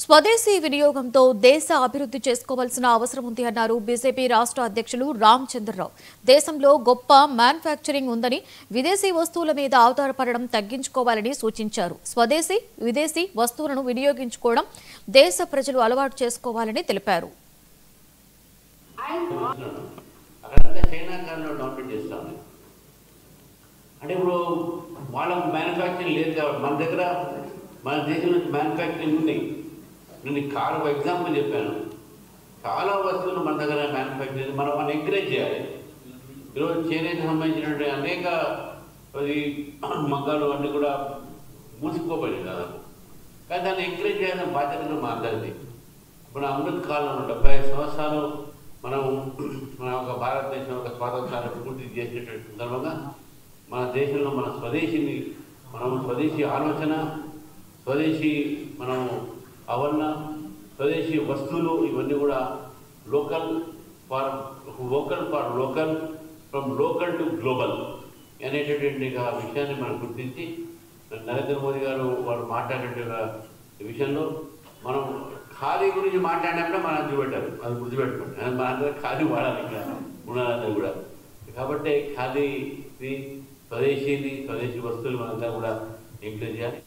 స్వదేశీ వినియోగంతో దేశ అభివృద్ధి చేసుకోవాల్సిన అవసరం ఉంది అన్నారు బీజేపీ రాష్ట్ర అధ్యక్షులు రామచంద్రరావు. దేశంలో గొప్ప మ్యానుఫ్యాక్చరింగ్ ఉందని, విదేశీ వస్తువుల మీద ఆధారపడడం తగ్గించుకోవాలని సూచించారు. స్వదేశీ, విదేశీ వస్తువులను వినియోగించుకోవడం దేశ ప్రజలు అలవాటు చేసుకోవాలని తెలిపారు. అంటే ఇప్పుడు వాళ్ళకు మ్యానుఫ్యాక్చరింగ్ లేదు కాబట్టి మన దగ్గర మన దేశంలో మ్యానుఫ్యాక్చరింగ్ ఉంది. నేను కారు ఎగ్జాంపుల్ చెప్పాను. చాలా వస్తువులు మన దగ్గర మ్యానుఫ్యాక్చరింగ్ మనం ఎంకరేజ్ చేయాలి. ఈరోజు చేనేతకు సంబంధించినటువంటి అనేక మగ్గాలు అన్నీ కూడా మూసుకుపోయాయి కదా. కానీ దాన్ని ఎంకరేజ్ చేయాల్సిన బాధ్యత మా అందరిది. ఇప్పుడు అమృత్ కాలంలో 75 సంవత్సరాలు మన ఒక భారతదేశం ఒక స్వాతంత్రాన్ని పూర్తి చేసేటటువంటి సందర్భంగా మన దేశంలో మన స్వదేశీని స్వదేశీ ఆలోచన, స్వదేశీ అవన్న, స్వదేశీ వస్తువులు ఇవన్నీ కూడా vocal for local, from local to global అనేటటువంటి విషయాన్ని మనం గుర్తించి నరేంద్ర మోదీ గారు వారు మాట్లాడేటువంటి విషయంలో మనం ఖాదీ గురించి మాట్లాడినప్పుడే మనం చూపెట్టారు. అది గుర్తుపెట్టుకోండి. మనందరూ ఖాదీ వాడాలి ఇక్కడ ఉన్నదంతా కూడా. కాబట్టి ఖాదీని, స్వదేశీ వస్తువులు మనంతా కూడా ఎంకరేజ్ చేయాలి.